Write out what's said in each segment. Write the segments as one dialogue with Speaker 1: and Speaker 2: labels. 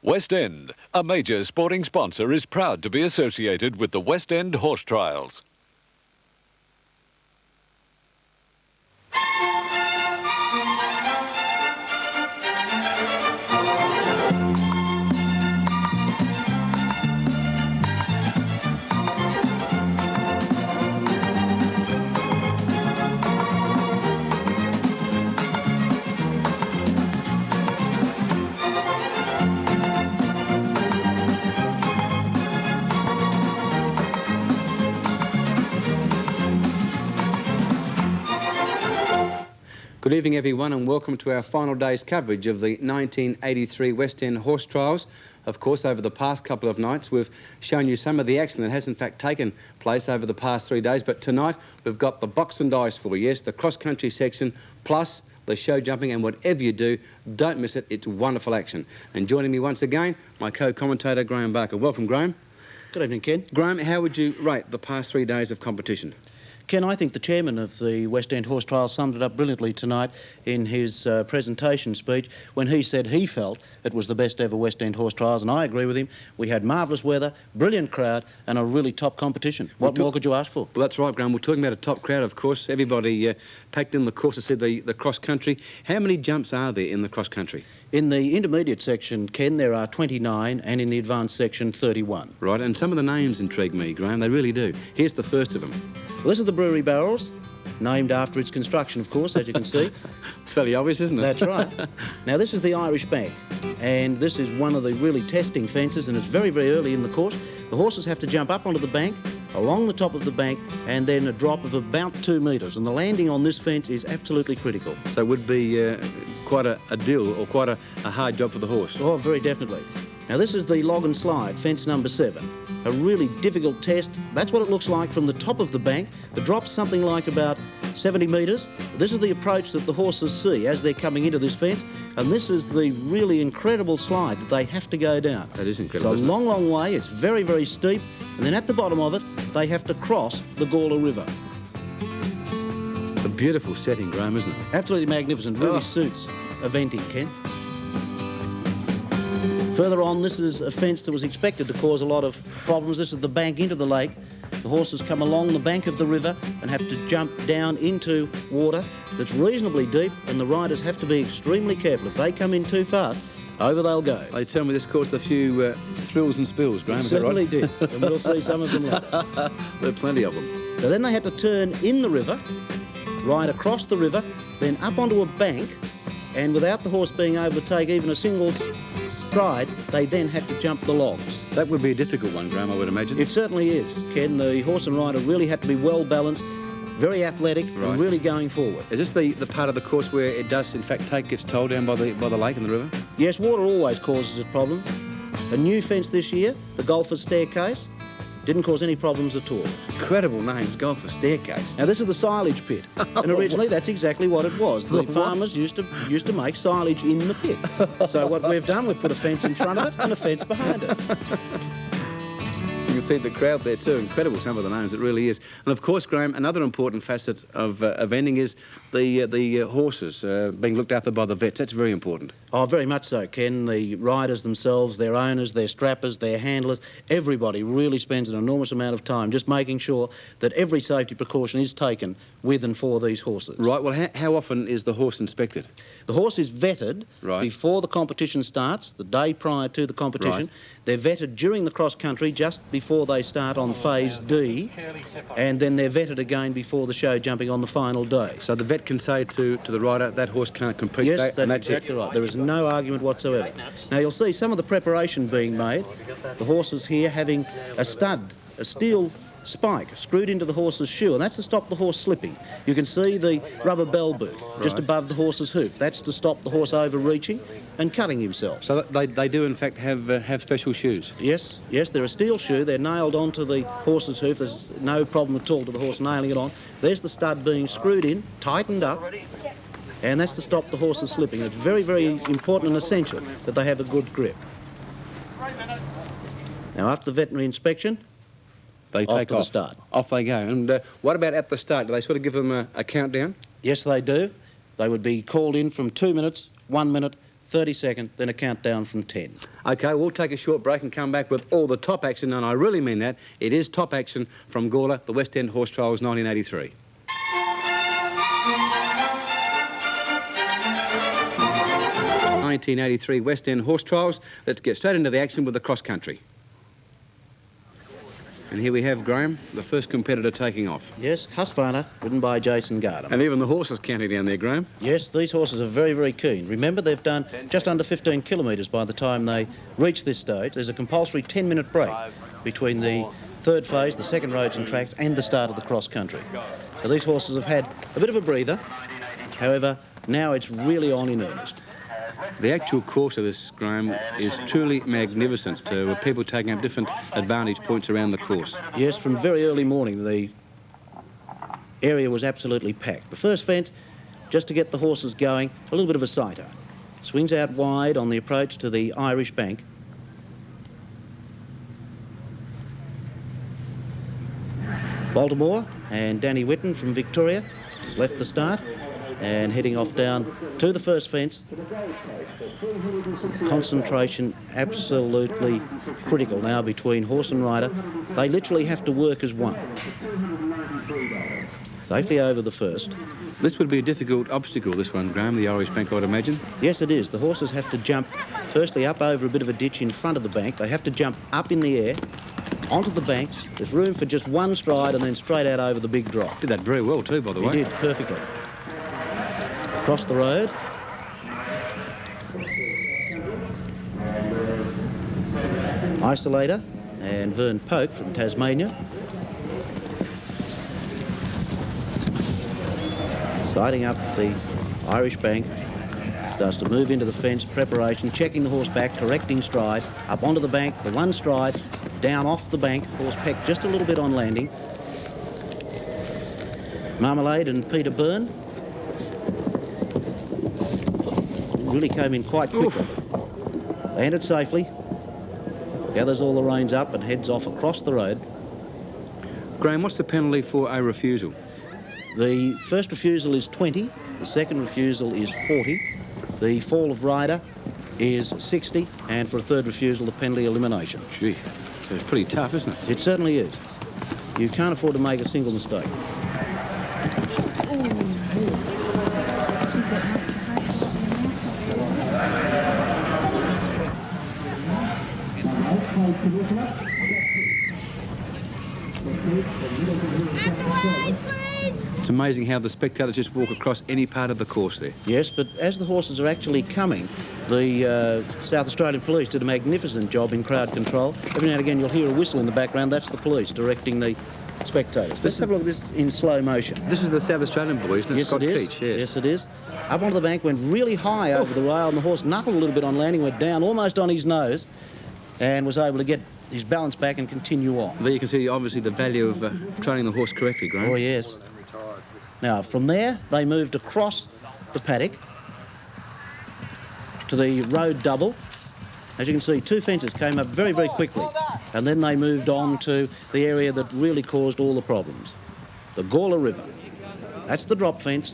Speaker 1: West End, a major sporting sponsor, is proud to be associated with the West End Horse Trials.
Speaker 2: Good evening, everyone, and welcome to our final day's coverage of the 1983 West End Horse Trials. Of course, over the past couple of nights, we've shown you some of the action that has, in fact, taken place over the past 3 days. But tonight, we've got the box and dice for you. Yes, the cross-country section, plus the show jumping, and whatever you do, don't miss it. It's wonderful action. And joining me once again, my co-commentator, Graham Barker. Welcome, Graham.
Speaker 3: Good evening, Ken.
Speaker 2: Graham, how would you rate the past 3 days of competition?
Speaker 3: Ken, I think the chairman of the West End Horse Trial summed it up brilliantly tonight in his presentation speech when he said he felt it was the best ever West End Horse Trials, and I agree with him. We had marvellous weather, brilliant crowd, and a really top competition. What more could you ask for?
Speaker 2: Well, that's right, Graham. We're talking about a top crowd, of course. Everybody packed in the course to see the cross-country. How many jumps are there in the cross-country?
Speaker 3: In the intermediate section, Ken, there are 29, and in the advanced section, 31.
Speaker 2: Right, and some of the names intrigue me, Graham. They really do. Here's the first of them.
Speaker 3: Well, this is the Brewery Barrels, named after its construction, of course, as you can see.
Speaker 2: It's fairly obvious, isn't it?
Speaker 3: That's right. Now, this is the Irish Bank, and this is one of the really testing fences, and it's very, very early in the course. The horses have to jump up onto the bank, along the top of the bank, and then a drop of about 2 metres, and the landing on this fence is absolutely critical.
Speaker 2: So it would be quite a deal, or quite a hard job for the horse.
Speaker 3: Oh, very definitely. Now, this is the log and slide, fence number 7. A really difficult test. That's what it looks like from the top of the bank. The drop's something like about 70 metres. This is the approach that the horses see as they're coming into this fence, and this is the really incredible slide that they have to go down.
Speaker 2: That is incredible.
Speaker 3: It's a long, long way. It's very, very steep, and then at the bottom of it, they have to cross the Gawler River.
Speaker 2: It's a beautiful setting, Graham, isn't it?
Speaker 3: Absolutely magnificent. Really suits eventing, Ken. Further on, this is a fence that was expected to cause a lot of problems. This is the bank into the lake. The horses come along the bank of the river and have to jump down into water that's reasonably deep, and the riders have to be extremely careful. If they come in too fast, over they'll go.
Speaker 2: They tell me this caused a few thrills and spills, Graham, is that right?
Speaker 3: It certainly did, and we'll see some of them later.
Speaker 2: There are plenty of them.
Speaker 3: So then they had to turn in the river, ride across the river, then up onto a bank, and without the horse being able to take even a single stride, they then had to jump the logs.
Speaker 2: That would be a difficult one, Graham, I would imagine.
Speaker 3: It certainly is, Ken. The horse and rider really had to be well balanced, very athletic,
Speaker 2: right,
Speaker 3: and really going forward.
Speaker 2: Is this the part of the course where it does, in fact, gets towed down by the lake and the river?
Speaker 3: Yes, water always causes a problem. A new fence this year, the Golfer's Staircase, didn't cause any problems at all.
Speaker 2: Incredible names, Golfer Staircase.
Speaker 3: Now, this is the silage pit, and originally that's exactly what it was. The farmers used to make silage in the pit. So what we've done, we've put a fence in front of it and a fence behind it.
Speaker 2: You can see the crowd there too. Incredible, some of the names, it really is. And of course, Graham, another important facet of eventing is the horses being looked after by the vets. That's very important.
Speaker 3: Oh, very much so, Ken. The riders themselves, their owners, their strappers, their handlers, everybody really spends an enormous amount of time just making sure that every safety precaution is taken with and for these horses.
Speaker 2: Right, well, how often is the horse inspected?
Speaker 3: The horse is vetted before the competition starts, the day prior to the competition.
Speaker 2: Right.
Speaker 3: They're vetted during the cross-country just before they start on Phase D, and then they're vetted again before the show jumping on the final day.
Speaker 2: So the vet can say to the rider, that horse can't compete.
Speaker 3: Yes, that's exactly right. There is no argument whatsoever. Now, you'll see some of the preparation being made. The horses here having a stud, a steel spike screwed into the horse's shoe, and that's to stop the horse slipping. You can see the rubber bell boot just above the horse's hoof. That's to stop the horse overreaching and cutting himself.
Speaker 2: So they do, in fact, have special shoes?
Speaker 3: Yes, they're a steel shoe. They're nailed onto the horse's hoof. There's no problem at all to the horse nailing it on. There's the stud being screwed in, tightened up, and that's to stop the horses slipping. It's very, very important and essential that they have a good grip. Now, after the veterinary inspection,
Speaker 2: they take off.
Speaker 3: The start.
Speaker 2: Off they go. And what about at the start? Do they sort of give them a countdown?
Speaker 3: Yes, they do. They would be called in from 2 minutes, 1 minute, 30 seconds, then a countdown from 10.
Speaker 2: OK, we'll take a short break and come back with all the top action, and I really mean that. It is top action from Gawler, the West End Horse Trials 1983. ...1983 West End Horse Trials. Let's get straight into the action with the cross country. And here we have, Graham, the first competitor taking off.
Speaker 3: Yes, Husqvarna, ridden by Jason Gardner.
Speaker 2: And even the horses counting down there, Graham.
Speaker 3: Yes, these horses are very, very keen. Remember, they've done just under 15 kilometres by the time they reach this stage. There's a compulsory 10-minute break between the third phase, the second roads and tracks, and the start of the cross country. So these horses have had a bit of a breather. However, now it's really on in earnest.
Speaker 2: The actual course of this, Graham, is truly magnificent, with people taking up different advantage points around the course.
Speaker 3: Yes, from very early morning, the area was absolutely packed. The first fence, just to get the horses going, a little bit of a sighter. Swings out wide on the approach to the Irish bank. Baltimore and Danny Whitten from Victoria has left the start and heading off down to the first fence. Concentration absolutely critical now between horse and rider. They literally have to work as one. Safely over the first.
Speaker 2: This would be a difficult obstacle, this one, Graham, the Irish bank, I'd imagine.
Speaker 3: Yes, it is. The horses have to jump, firstly up over a bit of a ditch in front of the bank. They have to jump up in the air, onto the bank. There's room for just one stride and then straight out over the big drop.
Speaker 2: Did that very well too, by the way.
Speaker 3: He did, perfectly. Across the road. Isolator and Vern Poke from Tasmania. Siding up the Irish bank. Starts to move into the fence, preparation, checking the horse back, correcting stride, up onto the bank, the one stride, down off the bank, horse pecked just a little bit on landing. Marmalade and Peter Byrne really came in quite quickly. Landed safely, gathers all the reins up and heads off across the road.
Speaker 2: Graham, what's the penalty for a refusal?
Speaker 3: The first refusal is 20, the second refusal is 40, the fall of rider is 60, and for a third refusal, the penalty elimination.
Speaker 2: Gee, so it's pretty tough, isn't it?
Speaker 3: It certainly is. You can't afford to make a single mistake.
Speaker 2: It's amazing how the spectators just walk across any part of the course there.
Speaker 3: Yes, but as the horses are actually coming, the South Australian Police did a magnificent job in crowd control. Every now and again you'll hear a whistle in the background. That's the police directing the spectators. Let's have a look at this in slow motion.
Speaker 2: This is the South Australian boy, isn't it?
Speaker 3: Yes,
Speaker 2: Scott
Speaker 3: it is.
Speaker 2: Keach, yes.
Speaker 3: Yes, it is. Up onto the bank, went really high over the rail, and the horse knuckled a little bit on landing, went down almost on his nose, and was able to get his balance back and continue on.
Speaker 2: There you can see, obviously, the value of training the horse correctly, Graham.
Speaker 3: Oh, yes. Now, from there, they moved across the paddock to the road double. As you can see, two fences came up very, very quickly, and then they moved on to the area that really caused all the problems, the Gawler River. That's the drop fence,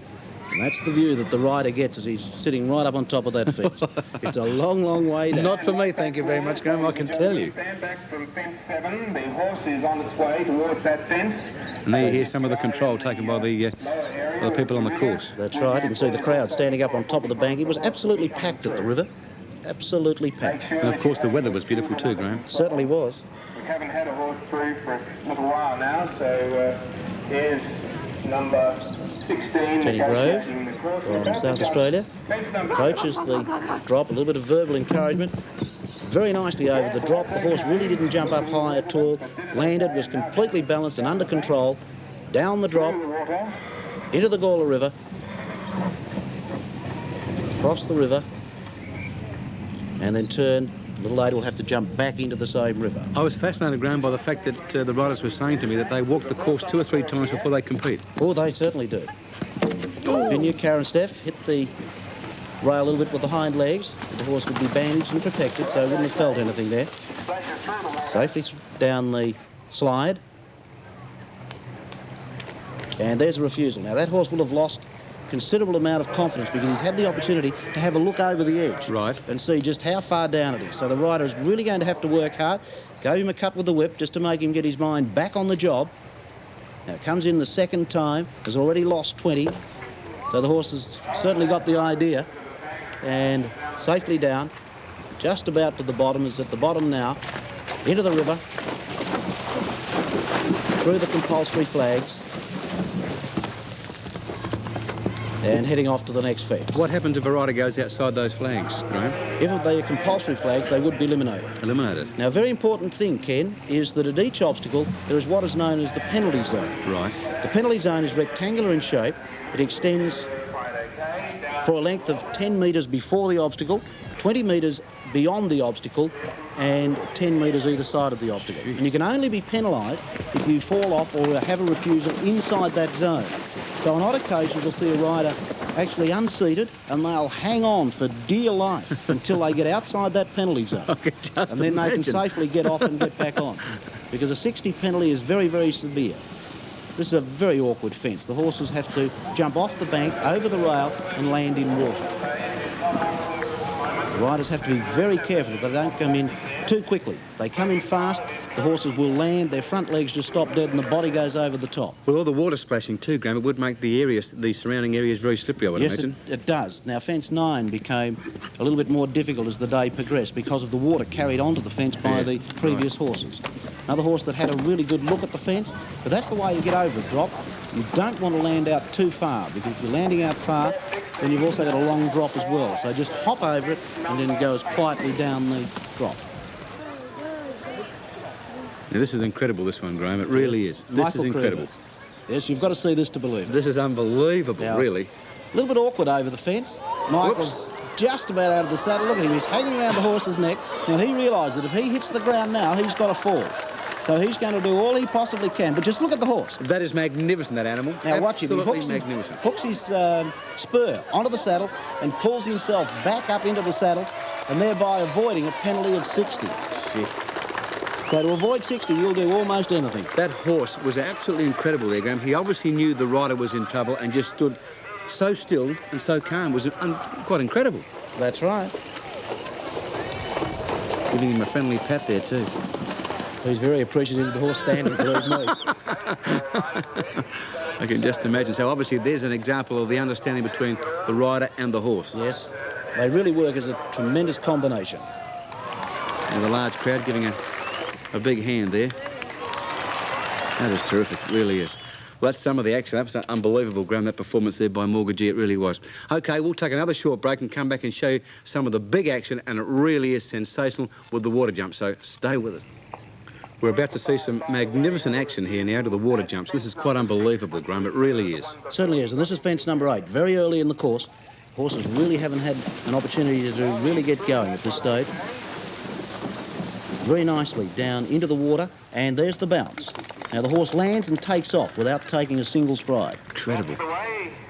Speaker 3: and that's the view that the rider gets as he's sitting right up on top of that fence. It's a long, long way down.
Speaker 2: Not for me, thank you very much, Graham, I can tell you.
Speaker 4: Stand back from fence 7. The horse is on its way towards that fence.
Speaker 2: And there you hear some of the control taken by the people on the course.
Speaker 3: That's right. You can see the crowd standing up on top of the bank. It was absolutely packed at the river. Absolutely packed.
Speaker 2: And of course the weather was beautiful too, Graham.
Speaker 3: Certainly was.
Speaker 4: We haven't had a horse through for a little while now, so here's number 16.
Speaker 3: Teddy Grove from South Australia approaches the drop, a little bit of verbal encouragement. Very nicely over the drop. The horse really didn't jump up high at all. Landed, was completely balanced and under control. Down the drop, into the Gawler River, across the river, and then turn. A little later, we'll have to jump back into the same river.
Speaker 2: I was fascinated, Graham, by the fact that the riders were saying to me that they walk the course 2 or 3 times before they compete.
Speaker 3: Oh, they certainly do. Vinue, Karen Steph hit the rail a little bit with the hind legs. The horse would be bandaged and protected, so wouldn't have felt anything there. Safely down the slide. And there's a refusal. Now, that horse will have lost considerable amount of confidence because he's had the opportunity to have a look over the edge.
Speaker 2: Right.
Speaker 3: And see just how far down it is. So the rider is really going to have to work hard. Gave him a cut with the whip just to make him get his mind back on the job. Now comes in the second time, has already lost 20. So the horse has certainly got the idea. And safely down, just about to the bottom, is at the bottom now, into the river, through the compulsory flags, and heading off to the next fence.
Speaker 2: What happens if a rider goes outside those flags, Graham?
Speaker 3: If they are compulsory flags, they would be eliminated.
Speaker 2: Eliminated.
Speaker 3: Now, a very important thing, Ken, is that at each obstacle there is what is known as the penalty zone.
Speaker 2: Right.
Speaker 3: The penalty zone is rectangular in shape. It extends for a length of 10 metres before the obstacle, 20 metres beyond the obstacle, and 10 metres either side of the obstacle. And you can only be penalised if you fall off or have a refusal inside that zone. So on odd occasions you'll see a rider actually unseated and they'll hang on for dear life until they get outside that penalty zone. And then they can safely get off and get back on. Because a 60 penalty is very, very severe. This is a very awkward fence. The horses have to jump off the bank, over the rail and land in water. The riders have to be very careful that they don't come in too quickly. If they come in fast, the horses will land, their front legs just stop dead and the body goes over the top.
Speaker 2: With all the water splashing too, Graham, it would make the areas, the surrounding areas very slippery, I would imagine.
Speaker 3: Yes, it does. Now, fence 9 became a little bit more difficult as the day progressed because of the water carried onto the fence by the previous horses. Another horse that had a really good look at the fence, but that's the way you get over a drop. You don't want to land out too far, because if you're landing out far, then you've also got a long drop as well. So just hop over it and then go as quietly down the drop.
Speaker 2: Now, this is incredible, this one, Graham. It really is. This is incredible.
Speaker 3: Yes, you've got to see this to believe it.
Speaker 2: This is unbelievable,
Speaker 3: Now,
Speaker 2: really.
Speaker 3: A little bit awkward over the fence. Michael's just about out of the saddle. Look at him, he's hanging around the horse's neck. Now, he realised that if he hits the ground now, he's got to fall. So he's going to do all he possibly can. But just look at the horse.
Speaker 2: That is magnificent, that animal.
Speaker 3: Now watch him. He hooks his spur onto the saddle and pulls himself back up into the saddle and thereby avoiding a penalty of 60.
Speaker 2: Shit.
Speaker 3: So to avoid 60, you'll do almost anything.
Speaker 2: That horse was absolutely incredible there, Graham. He obviously knew the rider was in trouble and just stood so still and so calm. It was quite incredible.
Speaker 3: That's right.
Speaker 2: Giving him a friendly pat there too.
Speaker 3: He's very appreciative of the horse standing, believe me.
Speaker 2: I can just imagine. So obviously there's an example of the understanding between the rider and the horse.
Speaker 3: Yes, they really work as a tremendous combination.
Speaker 2: And the large crowd giving a big hand there. That is terrific, it really is. Well, that's some of the action. That was unbelievable, Graham, that performance there by Mortgagee. It really was. OK, we'll take another short break and come back and show you some of the big action, and it really is sensational with the water jump, so stay with it. We're about to see some magnificent action here now to the water jumps. This is quite unbelievable, Graham. It really is.
Speaker 3: Certainly is, and this is fence number 8. Very early in the course. Horses really haven't had an opportunity to really get going at this stage. Very nicely down into the water, and there's the bounce. Now the horse lands and takes off without taking a single stride.
Speaker 2: Incredible.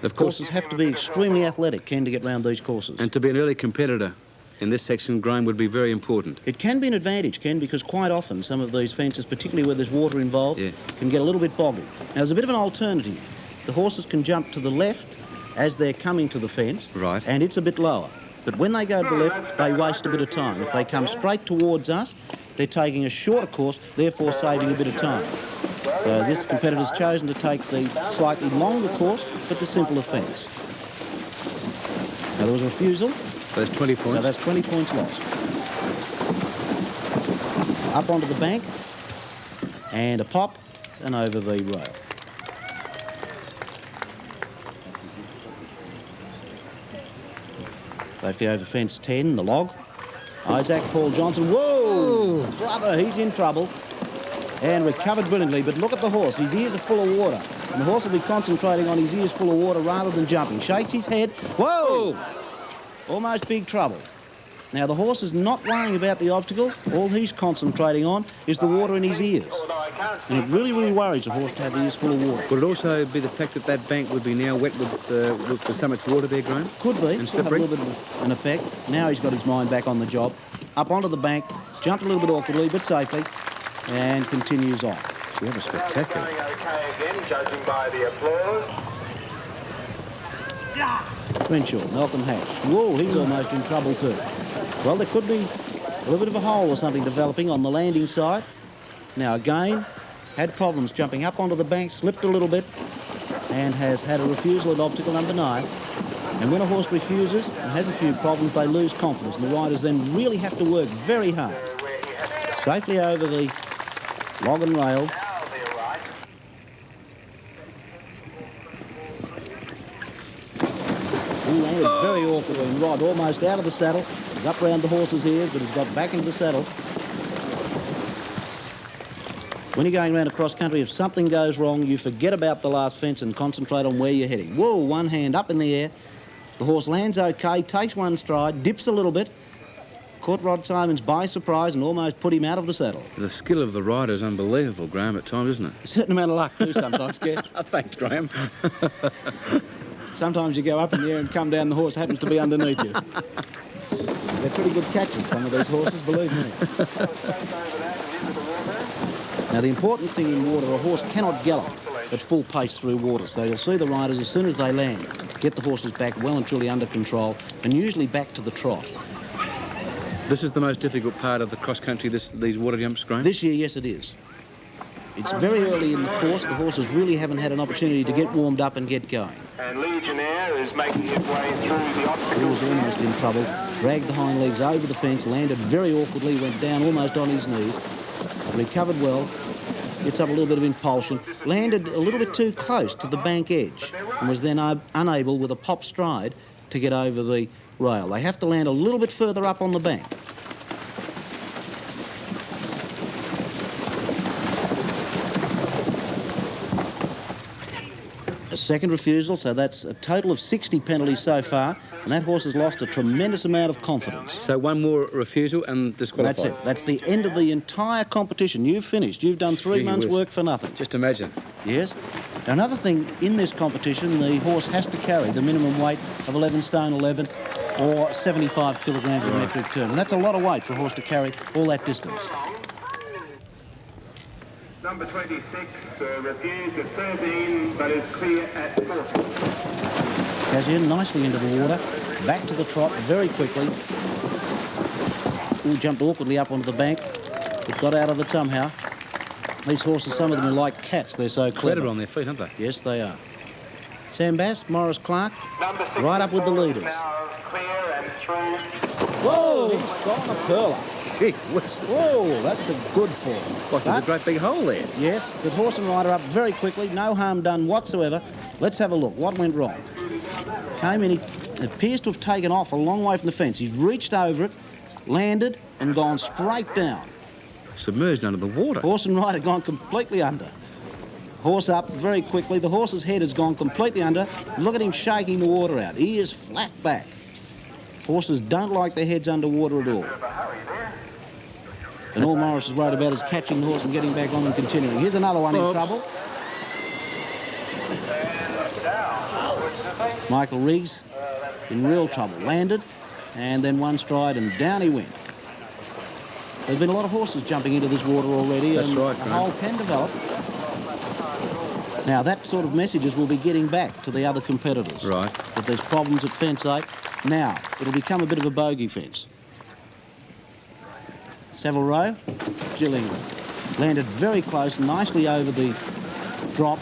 Speaker 2: Of course,
Speaker 3: Horses have to be extremely athletic, Ken, to get round these courses.
Speaker 2: and to be an early competitor in this section, Graham, would be very important.
Speaker 3: It can be an advantage, Ken, because quite often some of these fences, particularly where there's water involved, can get a little bit boggy. Now, there's a bit of an alternative. The horses can jump to the left as they're coming to the fence,
Speaker 2: Right.
Speaker 3: and it's a bit lower. But when they go to the left, they waste a bit of time. If they come straight towards us, they're taking a shorter course, therefore saving a bit of time. So this competitor's chosen to take the slightly longer course, but the simpler fence. Now, there was a refusal.
Speaker 2: So that's 20 points.
Speaker 3: So that's 20 points lost. Up onto the bank, and a pop, and over the rail. Safety over fence 10, the log. Isaac Paul Johnson, whoa! Brother, he's in trouble. And recovered brilliantly, but look at the horse. His ears are full of water. And the horse will be concentrating on his ears full of water rather than jumping. Shakes his head. Whoa! Almost big trouble. Now, the horse is not worrying about the obstacles. All he's concentrating on is the water in his ears. And it really, really worries a horse to have the ears full of water.
Speaker 2: Would it also be the fact that that bank would be now wet with so much water there, Graham?
Speaker 3: Could be.
Speaker 2: And
Speaker 3: Still have a
Speaker 2: slippery?
Speaker 3: little bit of an effect. Now he's got his mind back on the job. Up onto the bank, jumped a little bit awkwardly, but safely, and continues on.
Speaker 2: We have a spectacular.
Speaker 4: Going okay again, judging by the applause.
Speaker 3: Crenshaw, Malcolm Hatch. Whoa, he's almost in trouble too. Well, there could be a little bit of a hole or something developing on the landing side. Now again, had problems jumping up onto the bank, slipped a little bit, and has had a refusal at obstacle number 9. And when a horse refuses and has a few problems, they lose confidence, and the riders then really have to work very hard. Safely over the log and rail. He landed very awkwardly and Rod almost out of the saddle. He's up round the horse's ears, but he's got back into the saddle. When you're going around a cross country, if something goes wrong, you forget about the last fence and concentrate on where you're heading. Whoa, one hand up in the air. The horse lands okay, takes one stride, dips a little bit, caught Rod Simons by surprise and almost put him out of the saddle.
Speaker 2: The skill of the rider is unbelievable, Graham, at times, isn't it?
Speaker 3: A certain amount of luck too sometimes, Kev.
Speaker 2: Thanks, Graham.
Speaker 3: Sometimes you go up in the air and come down, the horse happens to be underneath you. They're pretty good catches, some of these horses, believe me. Now, the important thing in water, a horse cannot gallop at full pace through water. So you'll see the riders, as soon as they land, get the horses back well and truly under control, and usually back to the trot.
Speaker 2: This is the most difficult part of the cross-country, these water jumps, Graham?
Speaker 3: This year, yes, it is. It's very early in the course. The horses really haven't had an opportunity to get warmed up and get going.
Speaker 4: And Legionnaire is making his way through the
Speaker 3: He
Speaker 4: obstacles.
Speaker 3: was almost in trouble. Dragged the hind legs over the fence, landed very awkwardly, went down almost on his knees. Recovered well. Gets up a little bit of impulsion, landed a little bit too close to the bank edge and was then unable, with a pop stride, to get over the rail. They have to land a little bit further up on the bank. A second refusal, so that's a total of 60 penalties so far, and that horse has lost a tremendous amount of confidence.
Speaker 2: So one more refusal and disqualified.
Speaker 3: That's it. That's the end of the entire competition. You've finished. You've done 3 months' work for nothing.
Speaker 2: Just imagine.
Speaker 3: Yes. Now, another thing, in this competition, the horse has to carry the minimum weight of 11 stone 11 or 75 kilograms of metric ton. And that's a lot of weight for a horse to carry all that distance.
Speaker 4: Number 26 refused at 13, but is clear at 40.
Speaker 3: Cassian nicely into the water, back to the trot very quickly. Ooh, jumped awkwardly up onto the bank, but got out of it somehow. These horses, some of them are like cats, they're so clever.
Speaker 2: Incredible on their feet, aren't they?
Speaker 3: Yes, they are. Sam Bass, Morris Clark,
Speaker 4: Number 64
Speaker 3: right up with the leaders.
Speaker 4: now clear and through.
Speaker 3: Whoa, he's gone a perler.
Speaker 2: Gee whiz.
Speaker 3: Whoa, that's a good fall.
Speaker 2: Like there's a great big hole there.
Speaker 3: Yes, good horse and rider up very quickly, no harm done whatsoever. Let's have a look. What went wrong? Came in, he appears to have taken off a long way from the fence. He's reached over it, landed, and gone straight down.
Speaker 2: Submerged under the water.
Speaker 3: Horse and rider gone completely under. Horse up very quickly. The horse's head has gone completely under. Look at him shaking the water out. He is flat back. Horses don't like their heads underwater at all. And all Morris is worried about is catching the horse and getting back on and continuing. Here's another one in trouble. Michael Riggs in real trouble. Landed, and then one stride, and down he went. There's been a lot of horses jumping into this water already.
Speaker 2: That's
Speaker 3: and
Speaker 2: right,
Speaker 3: a
Speaker 2: Graham.
Speaker 3: hole can develop. Now, that sort of messages will be getting back to the other competitors.
Speaker 2: Right.
Speaker 3: That there's problems at fence 8. Now, it'll become a bit of a bogey fence. Savile Row, Gilling landed very close, nicely over the drop.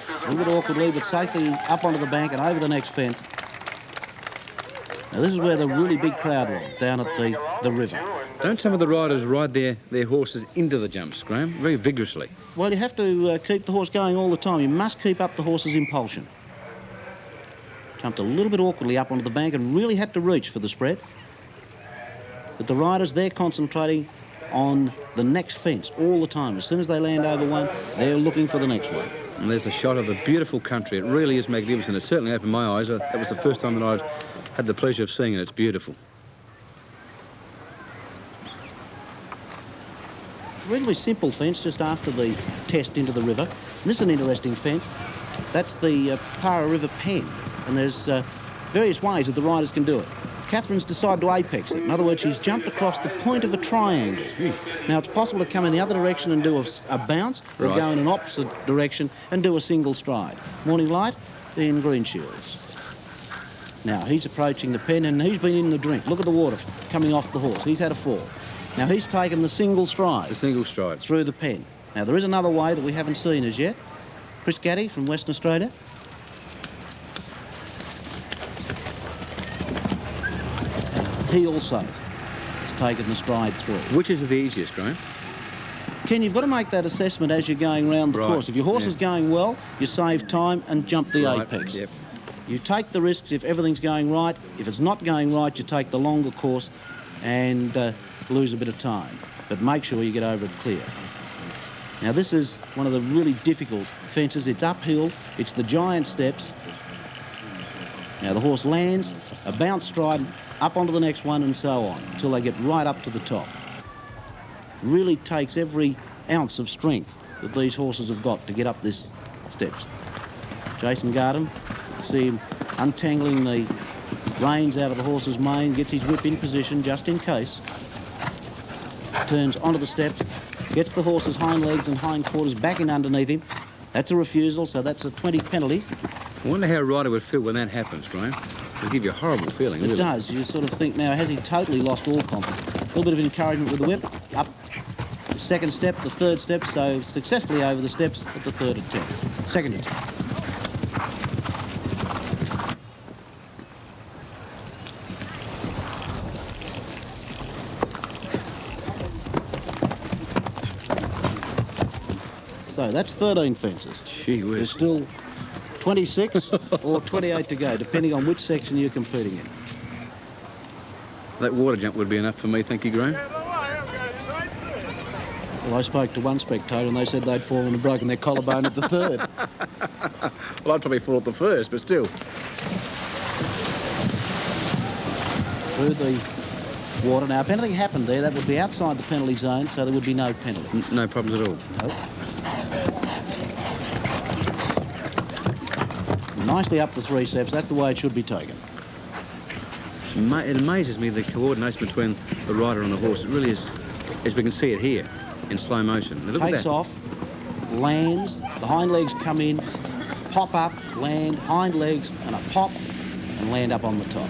Speaker 3: A little bit awkwardly, but safely up onto the bank and over the next fence. Now, this is where the really big crowd was, down at the river.
Speaker 2: Don't some of the riders ride their horses into the jumps, Graham, very vigorously?
Speaker 3: Well, you have to keep the horse going all the time. You must keep up the horse's impulsion. Jumped a little bit awkwardly up onto the bank and really had to reach for the spread. But the riders, they're concentrating on the next fence all the time. As soon as they land over one, they're looking for the next one.
Speaker 2: And there's a shot of the beautiful country. It really is magnificent. It certainly opened my eyes. That was the first time that I'd had the pleasure of seeing it. It's beautiful.
Speaker 3: It's a reasonably simple fence just after the test into the river. And this is an interesting fence. That's the Para River Pen. And there's various ways that the riders can do it. Catherine's decided to apex it. In other words, she's jumped across the point of a triangle. Now, it's possible to come in the other direction and do a bounce, or
Speaker 2: Right.
Speaker 3: go in an opposite direction and do a single stride. Morning Light in Green Shields. Now, he's approaching the pen and he's been in the drink. Look at the water coming off the horse. He's had a fall. Now, he's taken the single stride.
Speaker 2: The single stride.
Speaker 3: Through the pen. Now, there is another way that we haven't seen as yet. Chris Gaddy from Western Australia. He also has taken the stride through.
Speaker 2: Which is the easiest, Graham?
Speaker 3: Ken, you've got to make that assessment as you're going round the
Speaker 2: Right,
Speaker 3: course. If your horse
Speaker 2: yeah.
Speaker 3: is going well, you save time and jump the
Speaker 2: Right,
Speaker 3: apex.
Speaker 2: yep.
Speaker 3: You take the risks if everything's going right. If it's not going right, you take the longer course and lose a bit of time. But make sure you get over it clear. Now, this is one of the really difficult fences. It's uphill. It's the giant steps. Now, the horse lands, a bounce stride, up onto the next one, and so on, until they get right up to the top. Really takes every ounce of strength that these horses have got to get up this steps. Jason Gardam, see him untangling the reins out of the horse's mane, gets his whip in position just in case. Turns onto the steps, gets the horse's hind legs and hind quarters back in underneath him. That's a refusal, so that's a 20 penalty.
Speaker 2: I wonder how a rider would feel when that happens, Graham. It'll give you a horrible feeling,
Speaker 3: It
Speaker 2: really.
Speaker 3: does. You sort of think now, has he totally lost all confidence? A little bit of encouragement with the whip. Up the second step, the third step, so successfully over the steps at the third attempt. Second attempt. So that's 13 fences.
Speaker 2: Gee
Speaker 3: There's
Speaker 2: whiz.
Speaker 3: still 26 or 28 to go, depending on which section you're competing in.
Speaker 2: That water jump would be enough for me, thank you, Graham.
Speaker 3: Well, I spoke to one spectator and they said they'd fallen and broken their collarbone at the third.
Speaker 2: Well, I'd probably fall at the first, but still.
Speaker 3: Through the water. Now, if anything happened there, that would be outside the penalty zone, so there would be no penalty.
Speaker 2: No problems at all.
Speaker 3: Nope. Nicely up the 3 steps. That's the way it should be taken.
Speaker 2: It amazes me the coordination between the rider and the horse. It really is, as we can see it here, in slow motion. Now, look at
Speaker 3: Takes
Speaker 2: that.
Speaker 3: off, lands, the hind legs come in, pop up, land, hind legs, and a pop, and land up on the top.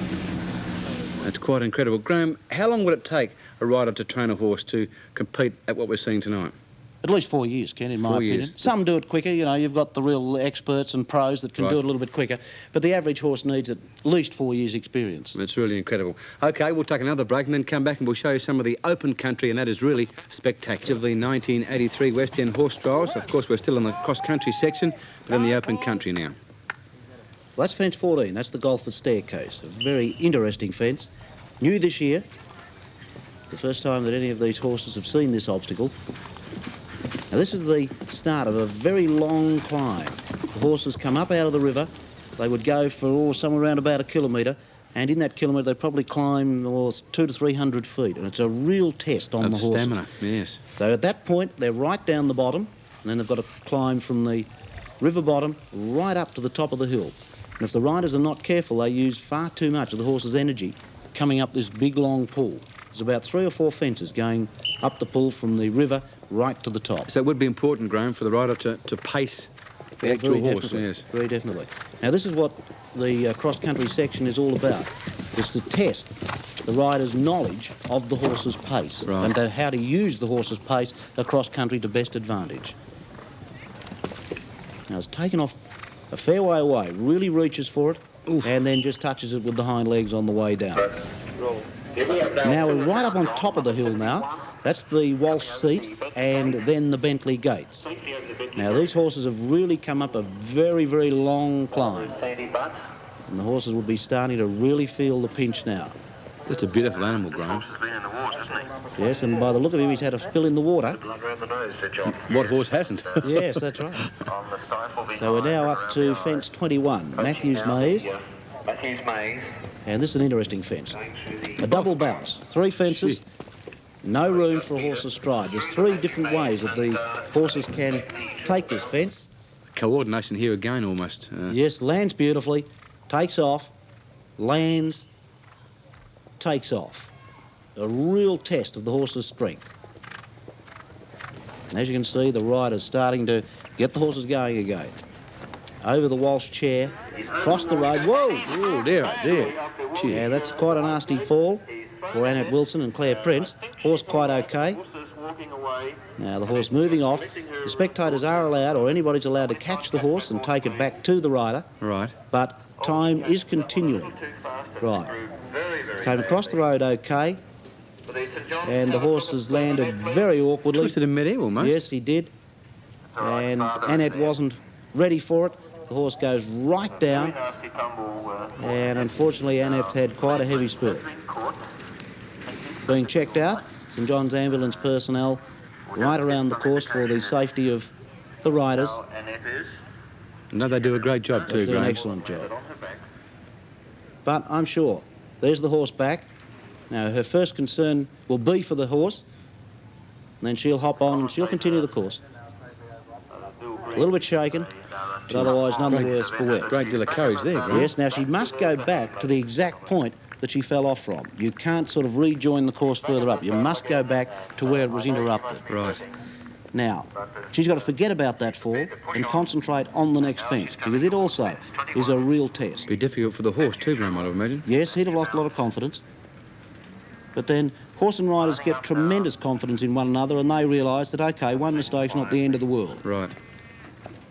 Speaker 2: That's quite incredible. Graham, how long would it take a rider to train a horse to compete at what we're seeing tonight?
Speaker 3: At least 4 years, Ken, in my
Speaker 2: 4
Speaker 3: opinion.
Speaker 2: years.
Speaker 3: Some do it quicker. You know, you've got the real experts and pros that can
Speaker 2: Right.
Speaker 3: do it a little bit quicker. But the average horse needs at least 4 years' experience.
Speaker 2: It's really incredible. OK, we'll take another break and then come back and we'll show you some of the open country, and that is really spectacular. Of the 1983 West End Horse Trials. Of course, we're still in the cross-country section, but in the open country now.
Speaker 3: Well, that's fence 14. That's the golfer's staircase. A very interesting fence. New this year. The first time that any of these horses have seen this obstacle. Now, this is the start of a very long climb. The horses come up out of the river. They would go for somewhere around about 1 kilometre, and in that kilometre they'd probably climb 200 to 300 feet, and it's a real test on the horses.
Speaker 2: Stamina, yes.
Speaker 3: So at that point, they're right down the bottom, and then they've got to climb from the river bottom right up to the top of the hill. And if the riders are not careful, they use far too much of the horse's energy coming up this big, long pool. There's about 3 or 4 fences going up the pool from the river right to the top.
Speaker 2: So it would be important, Graham, for the rider to pace the actual
Speaker 3: Very
Speaker 2: horse,
Speaker 3: definitely,
Speaker 2: yes.
Speaker 3: very definitely. Now, this is what the cross-country section is all about, is to test the rider's knowledge of the horse's pace
Speaker 2: Right.
Speaker 3: and how to use the horse's pace across country to best advantage. Now, it's taken off a fair way away, really reaches for it, and then just touches it with the hind legs on the way down. Now, we're right up on top of the hill now. That's the Walsh seat and then the Bentley gates. Now, these horses have really come up a very, very long climb. And the horses will be starting to really feel the pinch now.
Speaker 2: That's a beautiful animal, Graham.
Speaker 3: Yes, and by the look of him, he's had a spill in the water.
Speaker 2: What horse hasn't?
Speaker 3: Yes, that's right. So we're now up to fence 21, Matthews Maze. And this is an interesting fence. A double bounce, 3 fences, no room for a horse's stride. There's 3 different ways that the horses can take this fence.
Speaker 2: Coordination here again, almost.
Speaker 3: Yes, lands beautifully, takes off, lands, takes off. A real test of the horse's strength. And as you can see, the rider's starting to get the horses going again. over the Walsh chair, across the road. Whoa!
Speaker 2: Oh, dear, dear. Gee.
Speaker 3: Yeah, that's quite a nasty fall for Annette Wilson and Claire Prince. Horse quite okay. Now the horse moving off. The spectators are allowed, or anybody's allowed, to catch the horse and take it back to the rider.
Speaker 2: Right.
Speaker 3: But time is continuing. Right. Came across the road okay. And the horse has landed very awkwardly.
Speaker 2: Twisted in mid-air almost.
Speaker 3: Yes, he did. And Annette wasn't ready for it. The horse goes right down. And unfortunately, Annette's had quite a heavy spill. Being checked out, St John's ambulance personnel right around the course for the safety of the riders.
Speaker 2: No, they do a great job too,
Speaker 3: They do an
Speaker 2: Graham.
Speaker 3: excellent job. But I'm sure, there's the horse back. Now, her first concern will be for the horse, and then she'll hop on and she'll continue the course. A little bit shaken, but otherwise none the worse for wear.
Speaker 2: Great deal of courage there, Graham.
Speaker 3: Yes, now she must go back to the exact point that she fell off from. You can't sort of rejoin the course further up. You must go back to where it was interrupted.
Speaker 2: Right.
Speaker 3: Now, she's got to forget about that fall and concentrate on the next fence, because it also is a real test.
Speaker 2: Be difficult for the horse too, Graham, I'd imagine.
Speaker 3: Yes, he'd have lost a lot of confidence. But then horse and riders get tremendous confidence in one another, and they realise that, OK, one mistake's not the end of the world.
Speaker 2: Right.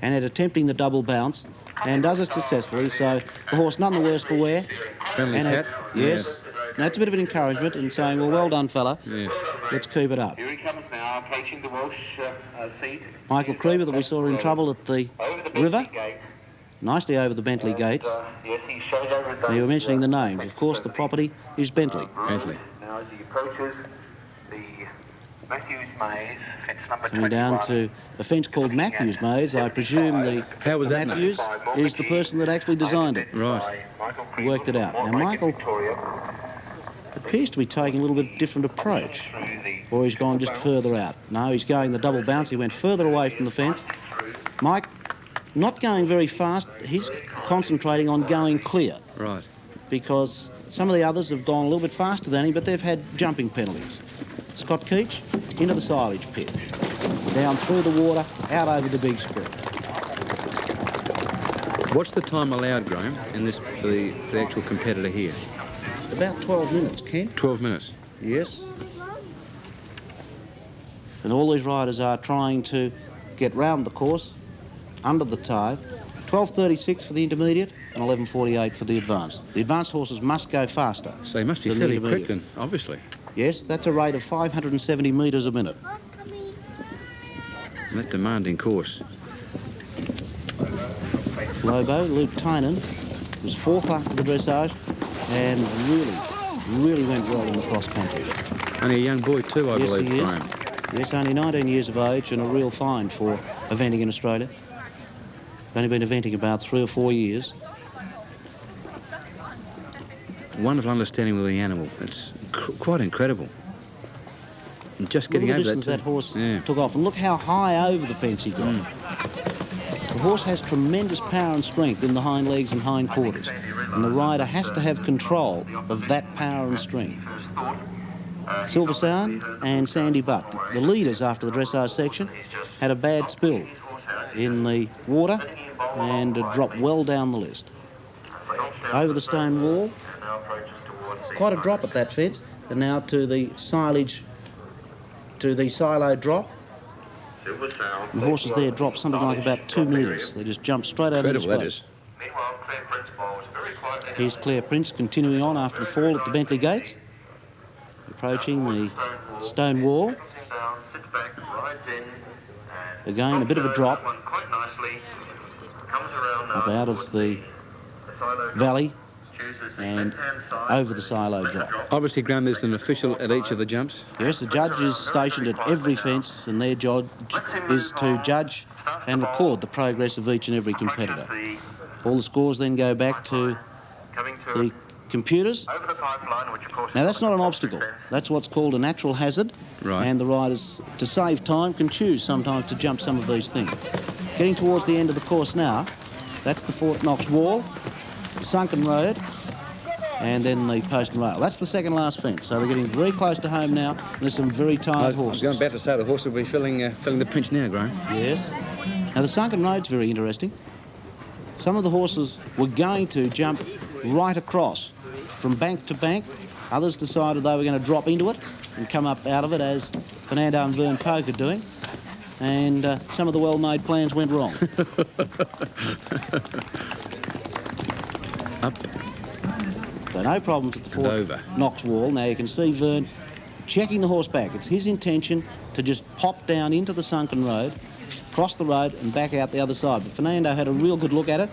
Speaker 3: And at attempting the double bounce, and does it successfully, so the horse none the worse for wear.
Speaker 2: Friendly
Speaker 3: And
Speaker 2: cat.
Speaker 3: yes. That's a bit of an encouragement and saying, well, well done, fella.
Speaker 2: Yes.
Speaker 3: Let's keep it up.
Speaker 4: Here he comes now, approaching the Welsh seat.
Speaker 3: Michael Creever, that we saw in trouble at the river, nicely over the Bentley gates.
Speaker 4: Yes, he shows over
Speaker 3: Now, you were mentioning the names. Of course, the property is Bentley.
Speaker 2: Bentley.
Speaker 4: Now as he approaches the Matthews Maze, fence number
Speaker 3: Coming down
Speaker 4: 21.
Speaker 3: to a fence called Matthews Maze. I presume the
Speaker 2: How was that
Speaker 3: Matthews is the person that actually designed it.
Speaker 2: Right.
Speaker 3: He worked it out. Now, Michael appears to be taking a little bit different approach, or he's gone just further out. No, he's going the double bounce. He went further away from the fence. Mike, not going very fast. He's concentrating on going clear,
Speaker 2: Right.
Speaker 3: because some of the others have gone a little bit faster than him, but they've had jumping penalties. Scott Keach into the silage pit, down through the water, out over the big spread.
Speaker 2: What's the time allowed, Graham, in this for the actual competitor here?
Speaker 3: About 12 minutes, Ken.
Speaker 2: 12 minutes.
Speaker 3: Yes. And all these riders are trying to get round the course, under the tide. 12.36 for the intermediate and 11.48 for the advanced. The advanced horses must go faster.
Speaker 2: So he must be
Speaker 3: than the
Speaker 2: fairly quick
Speaker 3: intermediate.
Speaker 2: then, obviously.
Speaker 3: Yes, that's a rate of 570 metres a minute.
Speaker 2: And that demanding course.
Speaker 3: Lobo, Luke Tynan, was fourth after the dressage and really went well in the cross country.
Speaker 2: Only a young boy too, I
Speaker 3: Yes,
Speaker 2: believe,
Speaker 3: he is.
Speaker 2: Graham.
Speaker 3: Yes, only 19 years of age and a real find for eventing in Australia. Only been eventing about 3 or 4 years.
Speaker 2: Wonderful understanding with the animal. It's quite incredible. And just getting
Speaker 3: Look at
Speaker 2: over
Speaker 3: the distance that horse
Speaker 2: Yeah.
Speaker 3: took off, and look how high over the fence he got. The horse has tremendous power and strength in the hind legs and hind quarters, and the rider has to have control of that power and strength. Silver Sound and Sandy Butt, the leaders after the dressage section, had a bad spill in the water and dropped well down the list. Over the stone wall, quite a drop at that fence, and now to the silage, to the silo drop. And the horses there dropped something like about 2 metres. They just jumped straight over the
Speaker 2: Incredible, that
Speaker 3: space.
Speaker 2: is.
Speaker 3: Here's Claire Prince continuing on after the fall at the Bentley gates, approaching the stone wall. Again, a bit of a drop up out of the valley and over the silo drop.
Speaker 2: Obviously, Graham, there's an official at each of the jumps.
Speaker 3: Yes, the judge is stationed at every fence, and their job is to judge and record the progress of each and every competitor. All the scores then go back to the computers. Now, that's not an obstacle. That's what's called a natural hazard.
Speaker 2: Right.
Speaker 3: And the riders, to save time, can choose sometimes to jump some of these things. Getting towards the end of the course now, that's the Fort Knox wall, the sunken road, and then the post and rail. That's the second last fence. So they're getting very close to home now. There's some very tired
Speaker 2: I
Speaker 3: horses.
Speaker 2: was about to say the horse will be feeling the pinch now, Graham.
Speaker 3: Yes. Now, the sunken road's very interesting. Some of the horses were going to jump right across from bank to bank. Others decided they were going to drop into it and come up out of it, as Fernando and Vern Poke are doing. And some of the well-made plans went wrong.
Speaker 2: Up.
Speaker 3: So no problems at the
Speaker 2: And over.
Speaker 3: Knox wall. Now you can see Vern checking the horse back. It's his intention to just pop down into the sunken road, cross the road and back out the other side. But Fernando had a real good look at it.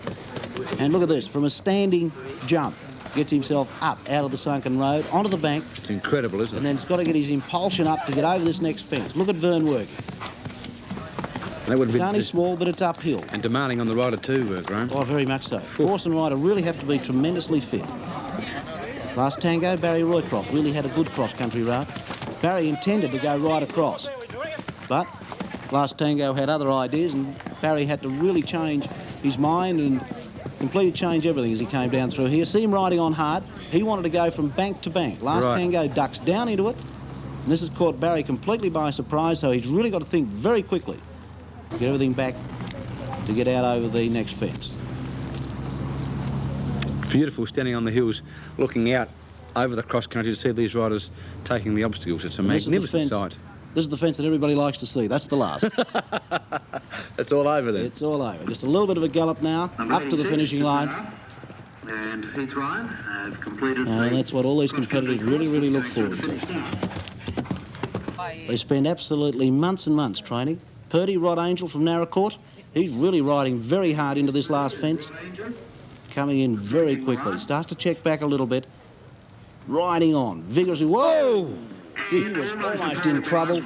Speaker 3: And look at this, from a standing jump, gets himself up out of the sunken road, onto the bank.
Speaker 2: It's incredible, isn't it?
Speaker 3: And then it's got to get his impulsion up to get over this next fence. Look at Vern working.
Speaker 2: That would
Speaker 3: It's
Speaker 2: be
Speaker 3: only small, but it's uphill.
Speaker 2: and demanding on the rider too, Graham.
Speaker 3: Oh, very much so. Horse and rider really have to be tremendously fit. Last Tango, Barry Roycroft really had a good cross-country ride. Barry intended to go right across, but Last Tango had other ideas, and Barry had to really change his mind and completely change everything as he came down through here. See him riding on hard. He wanted to go from bank to bank. Last
Speaker 2: Right.
Speaker 3: Tango ducks down into it, and this has caught Barry completely by surprise, so he's really got to think very quickly to get everything back to get out over the next fence.
Speaker 2: Beautiful standing on the hills, looking out over the cross country to see these riders taking the obstacles. It's a
Speaker 3: And this is the
Speaker 2: magnificent
Speaker 3: fence.
Speaker 2: sight.
Speaker 3: This is the fence that everybody likes to see. That's the last.
Speaker 2: It's all over then.
Speaker 3: It's all over. Just a little bit of a gallop now, up to the finishing line.
Speaker 5: And Heath Ryan has completed.
Speaker 3: And that's what all these competitors really, really look forward to. They spend absolutely months and months training. Purdy, Rod Angel from Narracourt, he's really riding very hard into this last fence. Coming in very quickly. Starts to check back a little bit. Riding on vigorously. Whoa! She was almost in trouble.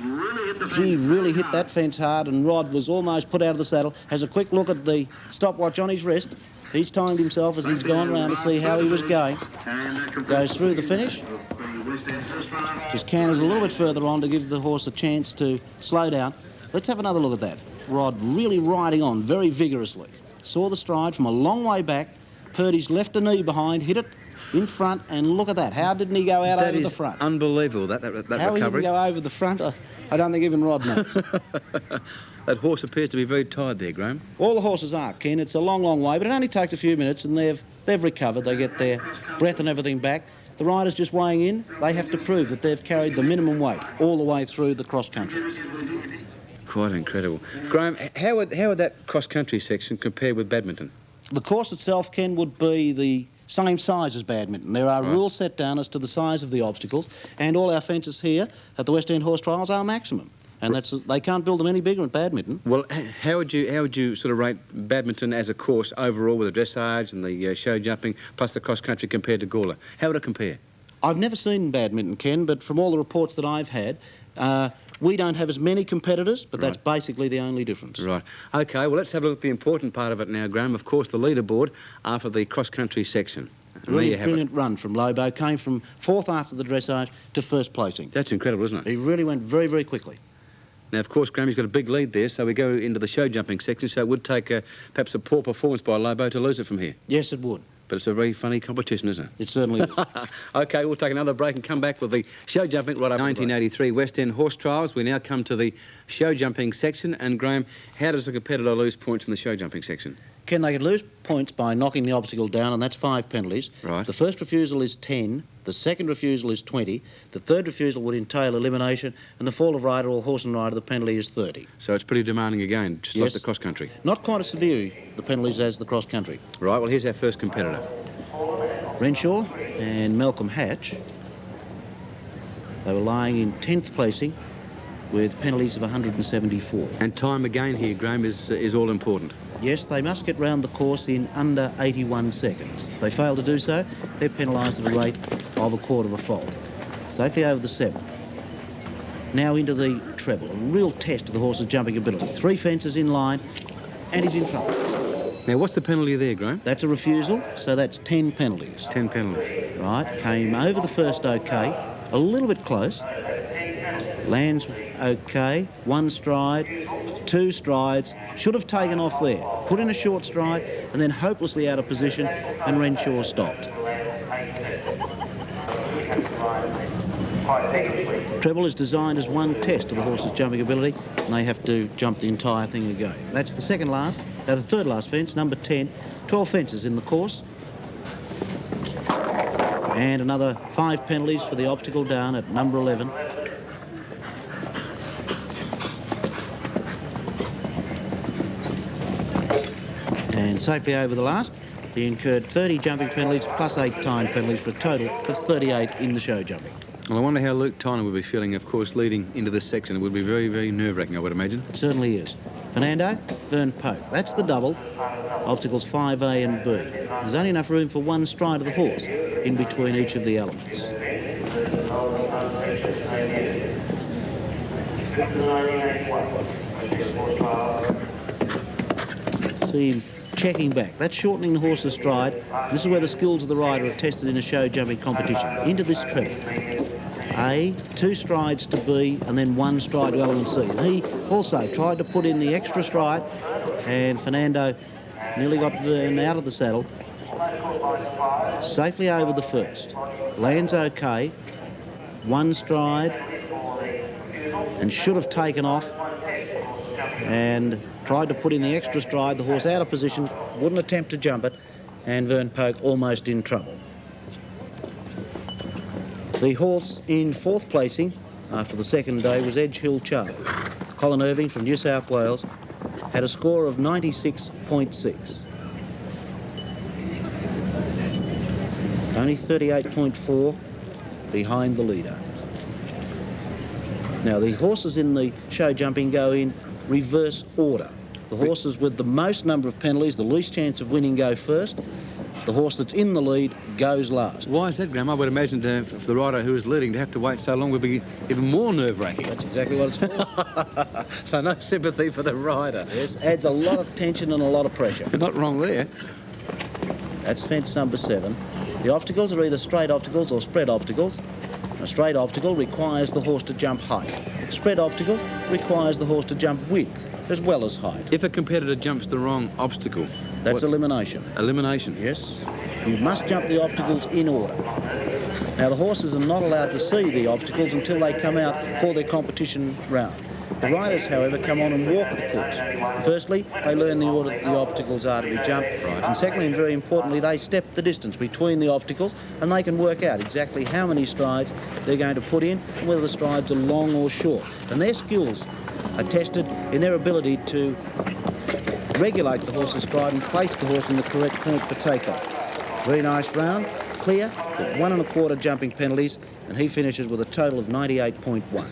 Speaker 3: She really hit that fence hard, and Rod was almost put out of the saddle. Has a quick look at the stopwatch on his wrist. He's timed himself as he's gone round to see how he was going. Goes through the finish. Just canters a little bit further on to give the horse a chance to slow down. Let's have another look at that. Rod really riding on very vigorously. Saw the stride from a long way back. Purdy's left a knee behind, hit it in front, and look at that. How didn't he go out
Speaker 2: That
Speaker 3: over the
Speaker 2: is
Speaker 3: front?
Speaker 2: unbelievable, that
Speaker 3: How
Speaker 2: recovery.
Speaker 3: he didn't go over the front, I don't think even Rod knows.
Speaker 2: That horse appears to be very tired there, Graham.
Speaker 3: All the horses are, Ken. It's a long, long way, but it only takes a few minutes, and they've recovered. They get their breath and everything back. The riders just weighing in, they have to prove that they've carried the minimum weight all the way through the cross-country.
Speaker 2: Quite incredible. Graham, how would that cross-country section compare with badminton?
Speaker 3: The course itself, Ken, would be the same size as badminton. There are rules set down as to the size of the obstacles, and all our fences here at the West End Horse Trials are maximum. And they can't build them any bigger at badminton.
Speaker 2: Well, how would you sort of rate badminton as a course overall with the dressage and the show jumping plus the cross-country compared to Gawler? How would it compare?
Speaker 3: I've never seen badminton, Ken, but from all the reports that I've had, we don't have as many competitors, but that's basically the only difference.
Speaker 2: Right. OK, well, let's have a look at the important part of it now, Graham. Of course, the leaderboard after the cross-country section. And there you have it.
Speaker 3: Brilliant run from Lobo. Came from fourth after the dressage to first placing.
Speaker 2: That's incredible, isn't it?
Speaker 3: He really went very, very quickly.
Speaker 2: Now, of course, Graham, he's got a big lead there, so we go into the show jumping section, so it would take perhaps a poor performance by Lobo to lose it from here.
Speaker 3: Yes, it would.
Speaker 2: But it's a very funny competition, isn't it?
Speaker 3: It certainly is.
Speaker 2: OK, we'll take another break and come back with the show jumping right after 1983 West End Horse Trials. We now come to the show jumping section. And, Graham, how does a competitor lose points in the show jumping section?
Speaker 3: Ken, they could lose points by knocking the obstacle down, and that's 5 penalties.
Speaker 2: Right.
Speaker 3: The first refusal is 10, the second refusal is 20, the third refusal would entail elimination, and the fall of rider or horse and rider, the penalty is 30.
Speaker 2: So it's pretty demanding again, just like
Speaker 3: Yes.
Speaker 2: the cross-country.
Speaker 3: Not quite as severe, the penalties, as the cross-country.
Speaker 2: Right, well, here's our first competitor.
Speaker 3: Renshaw and Malcolm Hatch, they were lying in 10th placing with penalties of 174.
Speaker 2: And time again here, Graham, is all important.
Speaker 3: Yes, they must get round the course in under 81 seconds. If they fail to do so, they're penalised at a rate of a quarter of a fault. Safely over the 7th. Now into the treble, a real test of the horse's jumping ability. 3 fences in line, and he's in trouble.
Speaker 2: Now, what's the penalty there, Graham?
Speaker 3: That's a refusal, so that's 10 penalties.
Speaker 2: 10 penalties.
Speaker 3: Right, came over the first OK, a little bit close. Lands OK, 1 stride, 2 strides, should have taken off there. Put in a short stride and then hopelessly out of position, and Renshaw stopped. Treble is designed as one test of the horse's jumping ability, and they have to jump the entire thing again. That's the the third last fence, number 10. 12 fences in the course. And another 5 penalties for the obstacle down at number 11. And safely over the last. He incurred 30 jumping penalties plus 8 time penalties for a total of 38 in the show jumping.
Speaker 2: Well, I wonder how Luke Tyner would be feeling, of course, leading into this section. It would be very, very nerve-wracking, I would imagine.
Speaker 3: It certainly is. Fernando, Vern Pope. That's the double. Obstacles 5A and B. There's only enough room for one stride of the horse in between each of the elements. See him checking back. That's shortening the horse's stride. This is where the skills of the rider are tested in a show jumping competition. Into this treble. A, 2 strides to B, and then 1 stride to element C. And he also tried to put in the extra stride, and Fernando nearly got Vern out of the saddle. Safely over the first. Lands okay. 1 stride, and should have taken off, and tried to put in the extra stride. The horse out of position, wouldn't attempt to jump it, and Vern Poke almost in trouble. The horse in 4th placing after the second day was Edge Hill Charlie. Colin Irving from New South Wales had a score of 96.6. Only 38.4 behind the leader. Now the horses in the show jumping go in reverse order. The horses with the most number of penalties, the least chance of winning, go first. The horse that's in the lead goes last.
Speaker 2: Why is that, Graham? I would imagine for the rider who is leading to have to wait so long would be even more nerve-wracking.
Speaker 3: That's exactly what it's for.
Speaker 2: So no sympathy for the rider.
Speaker 3: Yes, adds a lot of tension and a lot of pressure.
Speaker 2: You're not wrong there.
Speaker 3: That's fence number 7. The obstacles are either straight obstacles or spread obstacles. A straight obstacle requires the horse to jump height. Spread obstacle requires the horse to jump width as well as height.
Speaker 2: If a competitor jumps the wrong obstacle...
Speaker 3: That's elimination.
Speaker 2: Elimination?
Speaker 3: Yes. You must jump the obstacles in order. Now, the horses are not allowed to see the obstacles until they come out for their competition round. The riders, however, come on and walk the course. Firstly, they learn the order the obstacles are to be jumped. Right. And secondly, and very importantly, they step the distance between the obstacles, and they can work out exactly how many strides they're going to put in and whether the strides are long or short. And their skills are tested in their ability to regulate the horse's stride and place the horse in the correct point for takeoff. Very nice round, clear, with 1 1/4 jumping penalties, and he finishes with a total of 98.1.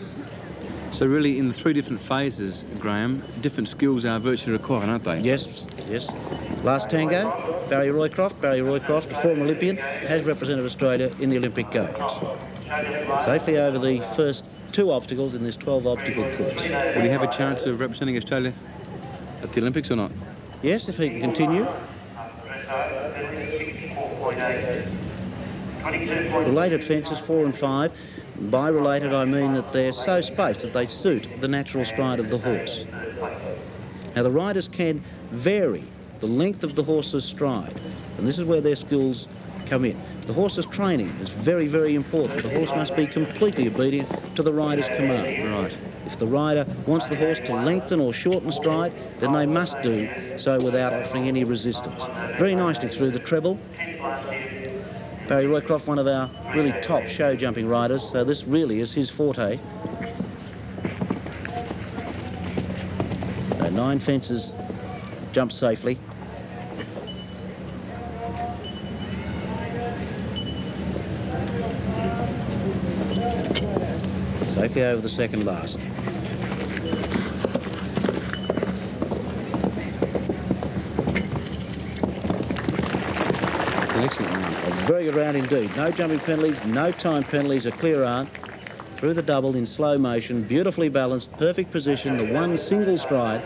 Speaker 2: So really, in the 3 different phases, Graham, different skills are virtually required, aren't they?
Speaker 3: Yes, yes. Last tango, Barry Roycroft. Barry Roycroft, a former Olympian, has represented Australia in the Olympic Games. Safely over the first 2 obstacles in this 12-obstacle course.
Speaker 2: Will he have a chance of representing Australia at the Olympics or not?
Speaker 3: Yes, if he can continue. Related fences 4 and 5. By related, I mean that they're so spaced that they suit the natural stride of the horse. Now, the riders can vary the length of the horse's stride, and this is where their skills come in. The horse's training is very, very important. The horse must be completely obedient to the rider's command.
Speaker 2: Right.
Speaker 3: If the rider wants the horse to lengthen or shorten stride, then they must do so without offering any resistance. Very nicely through the treble. Barry Roycroft, one of our really top show jumping riders, so this really is his forte. So 9 fences, jump safely. Safely over the second last.
Speaker 2: Excellent round.
Speaker 3: A very good round indeed. No jumping penalties, no time penalties, a clear round. Through the double in slow motion, beautifully balanced, perfect position, the 1 single stride.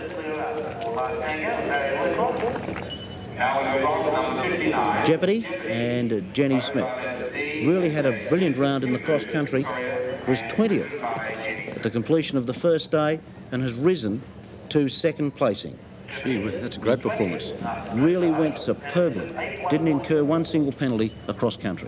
Speaker 3: Jeopardy and Jenny Smith really had a brilliant round in the cross country. Was 20th at the completion of the first day and has risen to 2nd placing.
Speaker 2: Gee, that's a great performance.
Speaker 3: Really went superbly. Didn't incur 1 single penalty across country.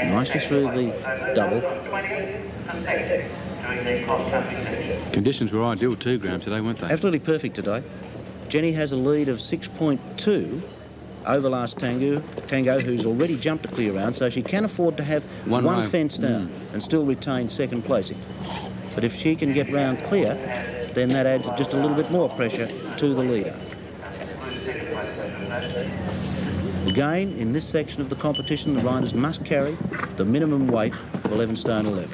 Speaker 3: Nicely through the double.
Speaker 4: during the cross-country section.
Speaker 2: Conditions were ideal too, Graham, today, weren't they?
Speaker 3: Absolutely perfect today. Jenny has a lead of 6.2 over last Tango, who's already jumped a clear round, so she can afford to have one
Speaker 2: row.
Speaker 3: fence down and still retain second placing. But if she can get round clear, then that adds just a little bit more pressure to the leader. Again, in this section of the competition, the riders must carry the minimum weight of 11 stone 11.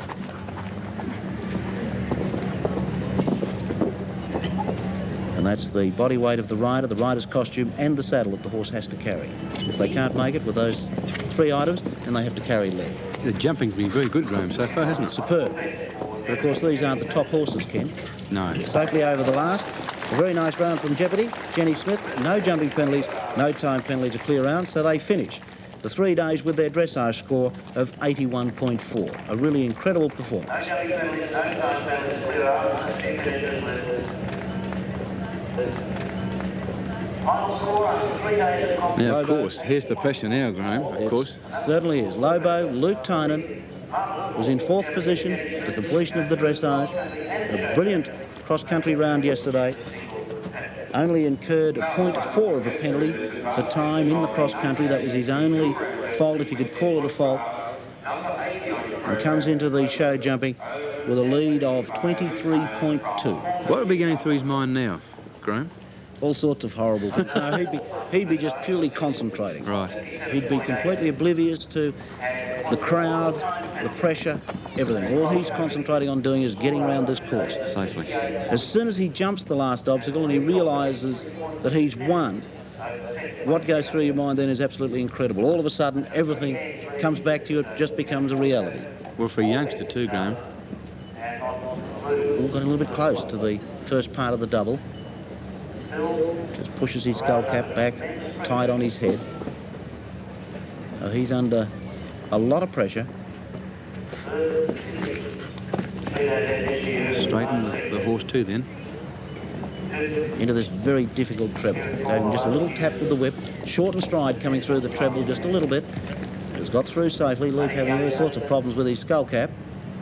Speaker 3: And that's the body weight of the rider's costume and the saddle that the horse has to carry. If they can't make it with those three items, then they have to carry lead.
Speaker 2: The jumping's been very good, Graham, so far, hasn't it?
Speaker 3: Superb. But of course, these aren't the top horses, Ken.
Speaker 2: No.
Speaker 3: Safely over the last. A very nice round from Jeopardy. Jenny Smith, no jumping penalties, no time penalties, a clear round, so they finish the 3 days with their dressage score of 81.4. A really incredible performance.
Speaker 4: No jumping penalties, no time penalties, clear out. Final score after 3 days of competition.
Speaker 2: Now, of course, here's the pressure now, Graham, of course.
Speaker 3: Certainly is. Lobo, Luke Tynan was in 4th position at the completion of the dressage. A brilliant cross-country round yesterday. Only incurred a 0.4 of a penalty for time in the cross-country. That was his only fault, if you could call it a fault. And comes into the show jumping with a lead of 23.2.
Speaker 2: What would be going through his mind now, Graham?
Speaker 3: All sorts of horrible things. No, he'd be just purely concentrating.
Speaker 2: Right.
Speaker 3: He'd be completely oblivious to the crowd, the pressure, everything. All he's concentrating on doing is getting around this course.
Speaker 2: Safely.
Speaker 3: As soon as he jumps the last obstacle and he realises that he's won, what goes through your mind then is absolutely incredible. All of a sudden, everything comes back to you. It just becomes a reality.
Speaker 2: Well, for a youngster too, Graham.
Speaker 3: All got a little bit close to the first part of the double. Just pushes his skull cap back, tight on his head. So he's under a lot of pressure.
Speaker 2: Straighten the horse too, then.
Speaker 3: Into this very difficult treble. Gave him just a little tap with the whip. Shortened stride coming through the treble just a little bit. He's got through safely. Luke having all sorts of problems with his skull cap.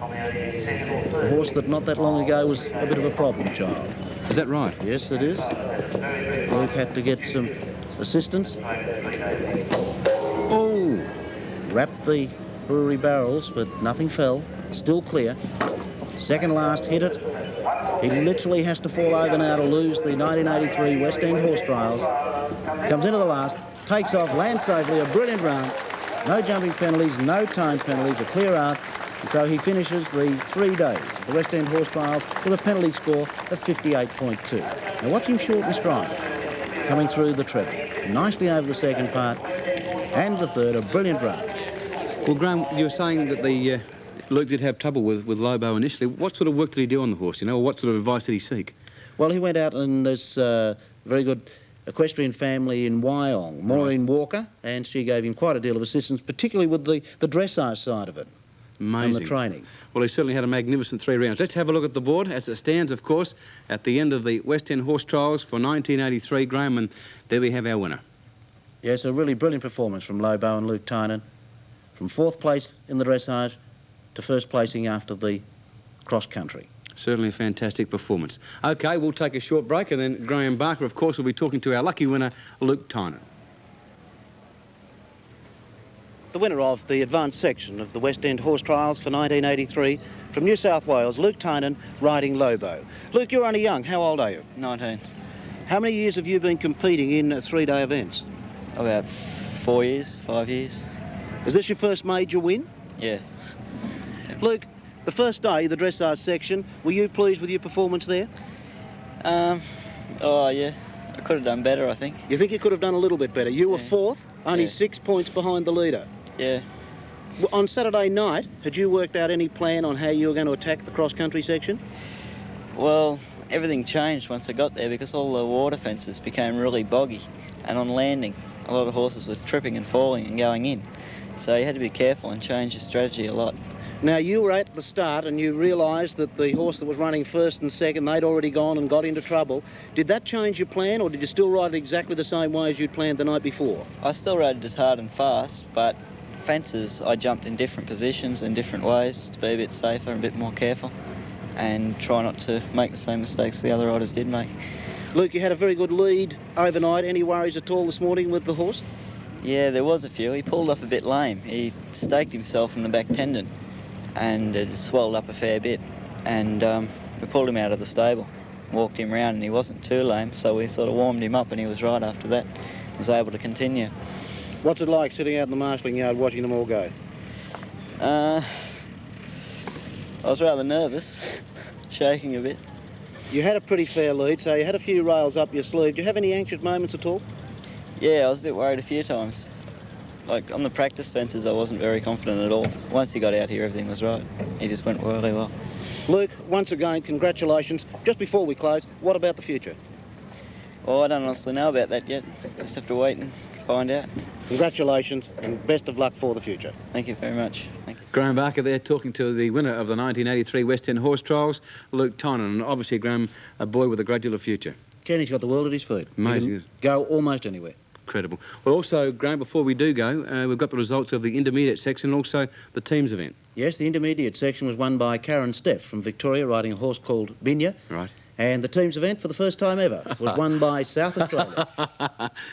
Speaker 3: A horse that not that long ago was a bit of a problem child.
Speaker 2: Is that right?
Speaker 3: Yes, it is. Luke had to get some assistance.
Speaker 2: Oh!
Speaker 3: Wrapped the brewery barrels, but nothing fell. Still clear. Second last, hit it. He literally has to fall over now to lose the 1983 West End Horse Trials. Comes into the last, takes off, lands safely, a brilliant round. No jumping penalties, no time penalties, a clear out. And so he finishes the 3 days of the West End Horse Trials with a penalty score of 58.2. Now watch him shorten stride, coming through the treble. Nicely over the second part, and the third, a brilliant run.
Speaker 2: Well, Graham, you were saying that the Luke did have trouble with Lobo initially. What sort of work did he do on the horse, you know, or what sort of advice did he seek?
Speaker 3: Well, he went out and there's very good equestrian family in Wyong, Maureen Walker, and she gave him quite a deal of assistance, particularly with the dressage side of it.
Speaker 2: Amazing.
Speaker 3: And the training.
Speaker 2: Well, he certainly had a magnificent 3 rounds. Let's have a look at the board as it stands, of course, at the end of the West End Horse Trials for 1983, Graham, and there we have our winner.
Speaker 3: Yes, a really brilliant performance from Lobo and Luke Tynan. From 4th place in the dressage to 1st placing after the cross-country.
Speaker 2: Certainly a fantastic performance. OK, we'll take a short break, and then Graham Barker, of course, will be talking to our lucky winner, Luke Tynan.
Speaker 3: The winner of the advanced section of the West End Horse Trials for 1983 from New South Wales, Luke Tynan, riding Lobo. Luke, you're only young. How old are you?
Speaker 6: 19.
Speaker 3: How many years have you been competing in 3-day events?
Speaker 6: About 4 years, 5 years.
Speaker 3: Is this your first major win?
Speaker 6: Yeah.
Speaker 3: Luke, the first day, the dressage section, were you pleased with your performance there?
Speaker 6: Oh, yeah. I could have done better, I think.
Speaker 3: You think you could have done a little bit better? You were 4th, only
Speaker 6: Yeah.
Speaker 3: 6 points behind the leader.
Speaker 6: Yeah.
Speaker 3: On Saturday night, had you worked out any plan on how you were going to attack the cross-country section?
Speaker 6: Well, everything changed once I got there because all the water fences became really boggy. And on landing, a lot of horses were tripping and falling and going in. So you had to be careful and change your strategy a lot.
Speaker 3: Now, you were at the start and you realised that the horse that was running 1st and 2nd, they'd already gone and got into trouble. Did that change your plan, or did you still ride it exactly the same way as you'd planned the night before?
Speaker 6: I still rode it as hard and fast, but fences, I jumped in different positions and different ways to be a bit safer and a bit more careful. and try not to make the same mistakes the other riders did make.
Speaker 3: Luke, you had a very good lead overnight. Any worries at all this morning with the horse?
Speaker 6: Yeah, there was a few. He pulled up a bit lame. He staked himself in the back tendon and it swelled up a fair bit. And we pulled him out of the stable, walked him around, and he wasn't too lame, so we sort of warmed him up and he was right after that. He was able to continue.
Speaker 3: What's it like sitting out in the marshalling yard watching them all go?
Speaker 6: I was rather nervous, shaking a bit.
Speaker 3: You had a pretty fair lead, so you had a few rails up your sleeve. Do you have any anxious moments at all?
Speaker 6: Yeah, I was a bit worried a few times. Like on the practice fences, I wasn't very confident at all. Once he got out here, everything was right. He just went really well.
Speaker 3: Luke, once again, congratulations. Just before we close, what about the future?
Speaker 6: Well, I don't honestly know about that yet. Just have to wait and find out.
Speaker 3: Congratulations and best of luck for the future.
Speaker 6: Thank you very much. Thank you.
Speaker 2: Graham Barker there talking to the winner of the 1983 West End Horse Trials, Luke Tynan. And obviously, Graham, a boy with a great deal of future.
Speaker 3: Kenny's got the world at his feet.
Speaker 2: Amazing.
Speaker 3: He can go almost anywhere.
Speaker 2: Incredible. Well, also, Graham, before we do go, we've got the results of the intermediate section and also the teams event.
Speaker 3: Yes, the intermediate section was won by Karen Steff from Victoria, riding a horse called Binya.
Speaker 2: Right.
Speaker 3: And the teams event, for the first time ever, was won by South Australia.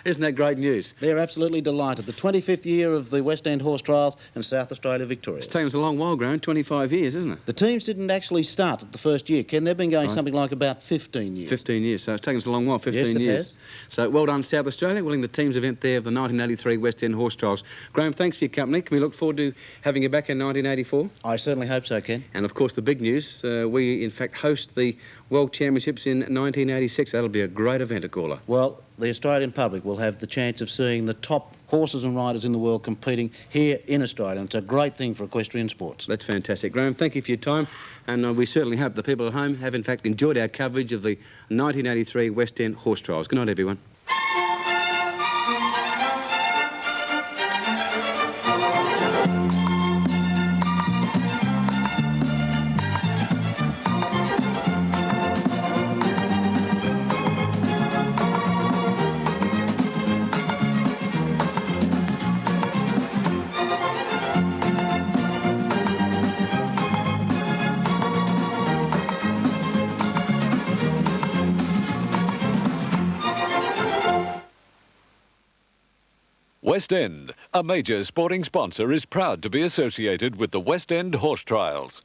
Speaker 2: Isn't that great news?
Speaker 3: They're absolutely delighted. The 25th year of the West End Horse Trials and South Australia Victoria.
Speaker 2: It's taken us a long while, Graham, 25 years, isn't it?
Speaker 3: The teams didn't actually start at the first year, Ken. They've been going something like about 15 years.
Speaker 2: 15 years, so it's taken us a long while, 15
Speaker 3: Yes, it
Speaker 2: years.
Speaker 3: has.
Speaker 2: So well done, South Australia, winning the teams event there of the 1983 West End Horse Trials. Graham, thanks for your company. Can we look forward to having you back in 1984?
Speaker 3: I certainly hope so, Ken.
Speaker 2: And of course, the big news, we in fact host the World Championships in 1986. That'll be a great event at Gawler.
Speaker 3: Well, the Australian public will have the chance of seeing the top horses and riders in the world competing here in Australia. And it's a great thing for equestrian sports.
Speaker 2: That's fantastic. Graham, thank you for your time. And we certainly hope the people at home have in fact enjoyed our coverage of the 1983 West End Horse Trials. Good night, everyone.
Speaker 1: West End, a major sporting sponsor, is proud to be associated with the West End Horse Trials.